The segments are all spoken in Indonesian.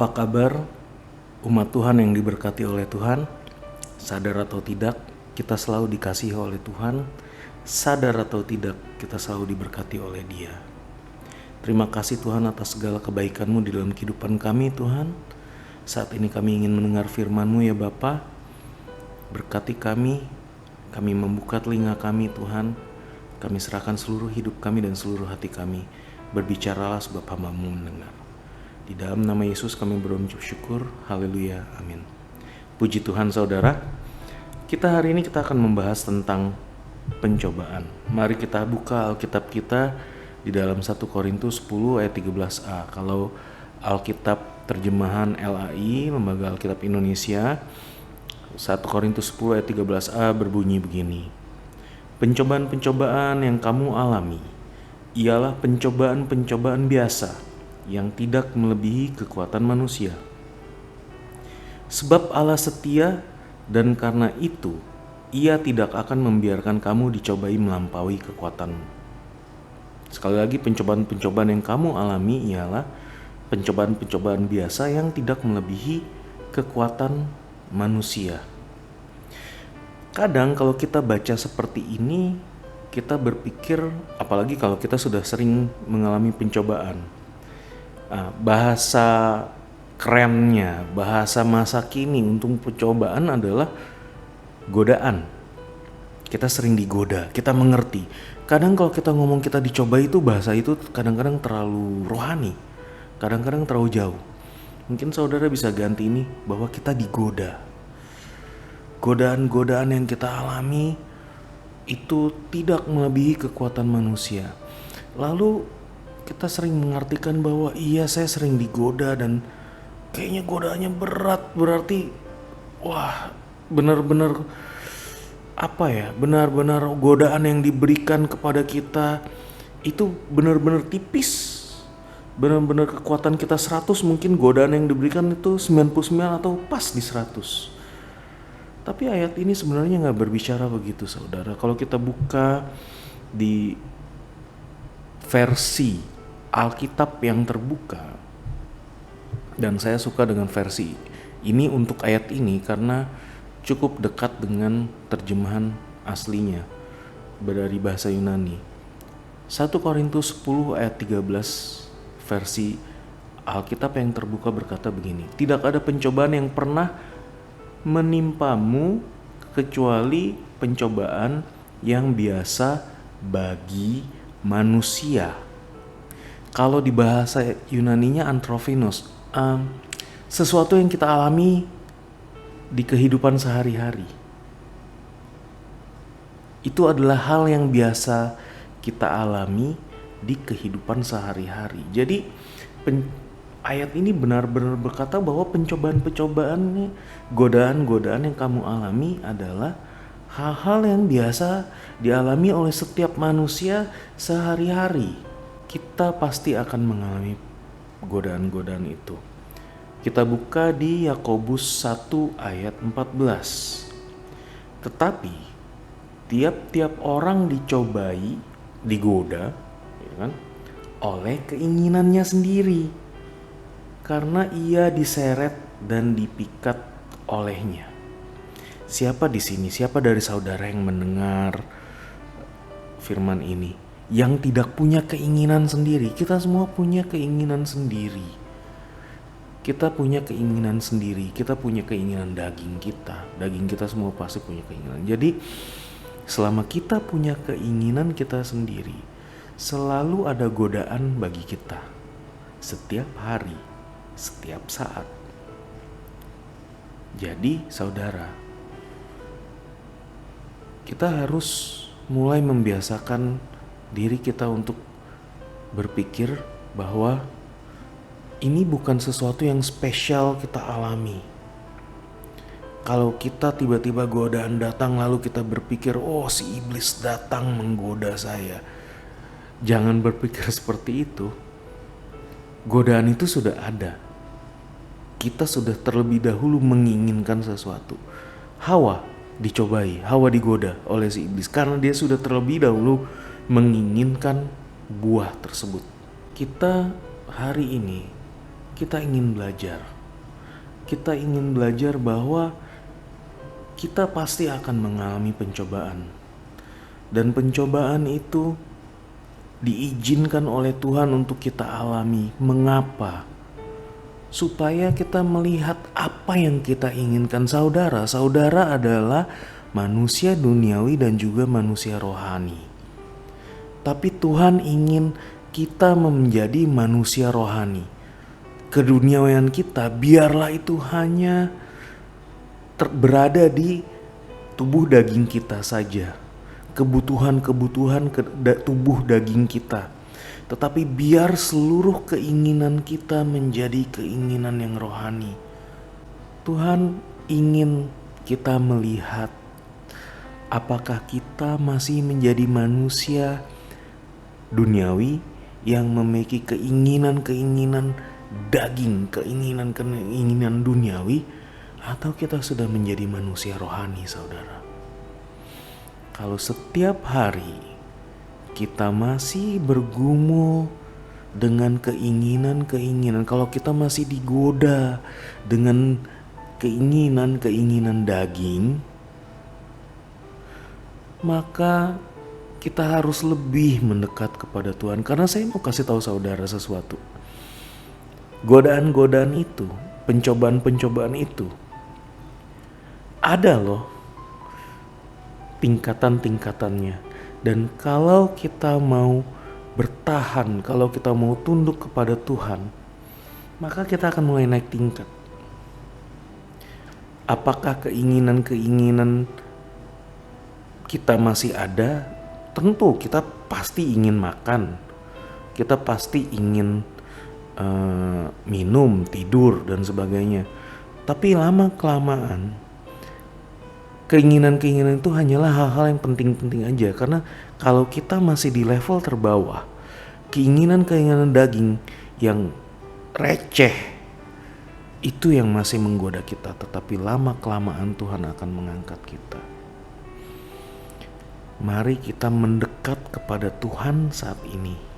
Apa kabar umat Tuhan yang diberkati oleh Tuhan? Sadar atau tidak, kita selalu dikasihi oleh Tuhan. Sadar atau tidak, kita selalu diberkati oleh Dia. Terima kasih Tuhan atas segala kebaikan-Mu di dalam kehidupan kami Tuhan. Saat ini kami ingin mendengar firman-Mu ya Bapa. Berkati kami membuka telinga kami Tuhan. Kami serahkan seluruh hidup kami dan seluruh hati kami. Berbicaralah sebab hamba-Mu mendengar. Di dalam nama Yesus kami berucap syukur. Haleluya. Amin. Puji Tuhan saudara. Hari ini kita akan membahas tentang pencobaan. Mari kita buka Alkitab kita di dalam 1 Korintus 10 ayat 13a. Kalau Alkitab terjemahan LAI, Lembaga Alkitab Indonesia, 1 Korintus 10 ayat 13a berbunyi begini. Pencobaan-pencobaan yang kamu alami ialah pencobaan-pencobaan biasa yang tidak melebihi kekuatan manusia. Sebab Allah setia dan karena itu Ia tidak akan membiarkan kamu dicobai melampaui kekuatanmu. Sekali lagi, pencobaan-pencobaan yang kamu alami ialah pencobaan-pencobaan biasa yang tidak melebihi kekuatan manusia. Kadang kalau kita baca seperti ini, kita berpikir, apalagi kalau kita sudah sering mengalami pencobaan, bahasa kerennya, bahasa masa kini untuk pencobaan adalah godaan. Kita sering digoda, kita mengerti. Kadang kalau kita ngomong kita dicoba itu, bahasa itu kadang-kadang terlalu rohani, kadang-kadang terlalu jauh. Mungkin saudara bisa ganti ini, bahwa kita digoda. Godaan-godaan yang kita alami itu tidak melebihi kekuatan manusia. Lalu kita sering mengartikan bahwa iya, saya sering digoda dan kayaknya godaannya berat, berarti wah, benar-benar benar-benar godaan yang diberikan kepada kita itu benar-benar tipis. Benar-benar kekuatan kita 100, mungkin godaan yang diberikan itu 99 atau pas di 100. Tapi ayat ini sebenarnya gak berbicara begitu saudara. Kalau kita buka di versi Alkitab yang terbuka, dan saya suka dengan versi ini untuk ayat ini karena cukup dekat dengan terjemahan aslinya dari bahasa Yunani. 1 Korintus 10 ayat 13 versi Alkitab yang terbuka berkata begini. Tidak ada pencobaan yang pernah menimpamu kecuali pencobaan yang biasa bagi manusia. Kalau di bahasa Yunaninya antrophinos, sesuatu yang kita alami di kehidupan sehari-hari. Itu adalah hal yang biasa kita alami di kehidupan sehari-hari. Jadi ayat ini benar-benar berkata bahwa pencobaan-pencobaan, godaan-godaan yang kamu alami adalah hal-hal yang biasa dialami oleh setiap manusia sehari-hari. Kita pasti akan mengalami godaan-godaan itu. Kita buka di Yakobus 1 ayat 14. Tetapi tiap-tiap orang dicobai, digoda, ya kan, oleh keinginannya sendiri, karena ia diseret dan dipikat olehnya. Siapa di sini? Siapa dari saudara yang mendengar firman ini yang tidak punya keinginan sendiri? Kita semua punya keinginan sendiri. Kita punya keinginan sendiri. Kita punya keinginan daging kita. Daging kita semua pasti punya keinginan. Jadi selama kita punya keinginan kita sendiri, selalu ada godaan bagi kita. Setiap hari, setiap saat. Jadi saudara, kita harus mulai membiasakan diri kita untuk berpikir bahwa ini bukan sesuatu yang spesial kita alami. Kalau kita tiba-tiba godaan datang lalu kita berpikir, oh si iblis datang menggoda saya. Jangan berpikir seperti itu. Godaan itu sudah ada. Kita sudah terlebih dahulu menginginkan sesuatu. Hawa dicobai, Hawa digoda oleh si iblis karena dia sudah terlebih dahulu menginginkan buah tersebut. Kita hari ini kita ingin belajar. Kita ingin belajar bahwa kita pasti akan mengalami pencobaan. Dan pencobaan itu diizinkan oleh Tuhan untuk kita alami. Mengapa? Supaya kita melihat apa yang kita inginkan. Saudara adalah manusia duniawi dan juga manusia rohani. Tapi Tuhan ingin kita menjadi manusia rohani. Keduniawian kita biarlah itu hanya berada di tubuh daging kita saja. Kebutuhan tubuh daging kita. Tetapi biar seluruh keinginan kita menjadi keinginan yang rohani. Tuhan ingin kita melihat apakah kita masih menjadi manusia duniawi yang memiliki keinginan-keinginan daging, keinginan duniawi, atau kita sudah menjadi manusia rohani, saudara. Kalau setiap hari kita masih bergumul dengan keinginan-keinginan, kalau kita masih digoda dengan keinginan-keinginan daging, maka kita harus lebih mendekat kepada Tuhan. Karena saya mau kasih tahu saudara sesuatu. Godaan-godaan itu, pencobaan-pencobaan itu, ada loh tingkatan-tingkatannya. Dan kalau kita mau bertahan, kalau kita mau tunduk kepada Tuhan, maka kita akan mulai naik tingkat. Apakah keinginan-keinginan kita masih ada? Tentu kita pasti ingin makan, kita pasti ingin minum, tidur dan sebagainya. Tapi lama-kelamaan keinginan-keinginan itu hanyalah hal-hal yang penting-penting aja. Karena kalau kita masih di level terbawah, keinginan-keinginan daging yang receh itu yang masih menggoda kita. Tetapi lama-kelamaan Tuhan akan mengangkat kita. Mari kita mendekat kepada Tuhan saat ini.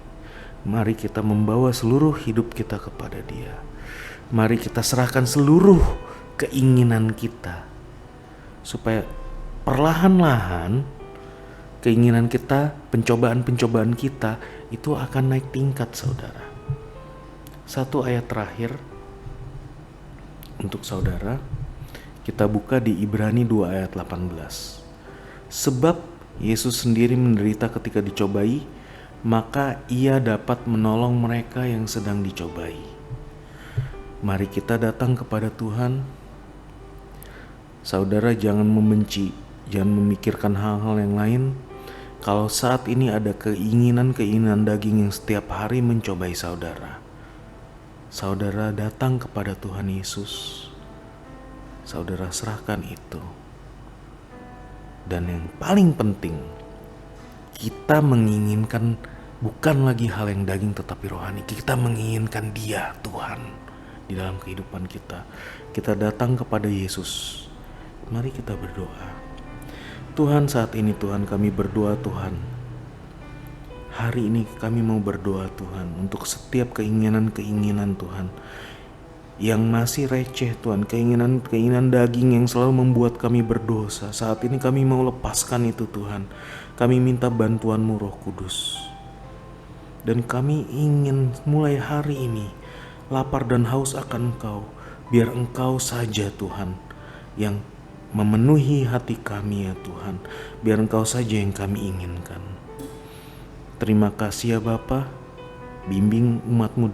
Mari kita membawa seluruh hidup kita kepada Dia. Mari kita serahkan seluruh keinginan kita, supaya perlahan-lahan keinginan kita, pencobaan-pencobaan kita itu akan naik tingkat, saudara. Satu ayat terakhir untuk saudara, kita buka di Ibrani 2 ayat 18. Sebab Yesus sendiri menderita ketika dicobai, maka Ia dapat menolong mereka yang sedang dicobai. Mari kita datang kepada Tuhan. Saudara jangan membenci, jangan memikirkan hal-hal yang lain. Kalau saat ini ada keinginan-keinginan daging yang setiap hari mencobai saudara, saudara datang kepada Tuhan Yesus. Saudara serahkan itu. Dan yang paling penting, kita menginginkan bukan lagi hal yang daging tetapi rohani. Kita menginginkan Dia, Tuhan, di dalam kehidupan kita. Kita datang kepada Yesus. Mari kita berdoa. Tuhan, saat ini Tuhan kami berdoa Tuhan. Hari ini kami mau berdoa Tuhan untuk setiap keinginan-keinginan Tuhan yang masih receh Tuhan, keinginan daging yang selalu membuat kami berdosa. Saat ini kami mau lepaskan itu Tuhan. Kami minta bantuan-Mu Roh Kudus. Dan kami ingin mulai hari ini lapar dan haus akan Engkau. Biar Engkau saja Tuhan yang memenuhi hati kami ya Tuhan. Biar Engkau saja yang kami inginkan. Terima kasih ya Bapa. Bimbing umat-Mu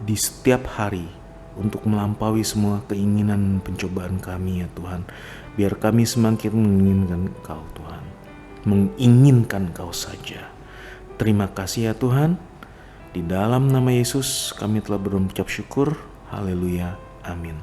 di setiap hari untuk melampaui semua keinginan dan pencobaan kami ya Tuhan. Biar kami semakin menginginkan Engkau Tuhan. Menginginkan Engkau saja. Terima kasih ya Tuhan. Di dalam nama Yesus kami telah berucap syukur. Haleluya. Amin.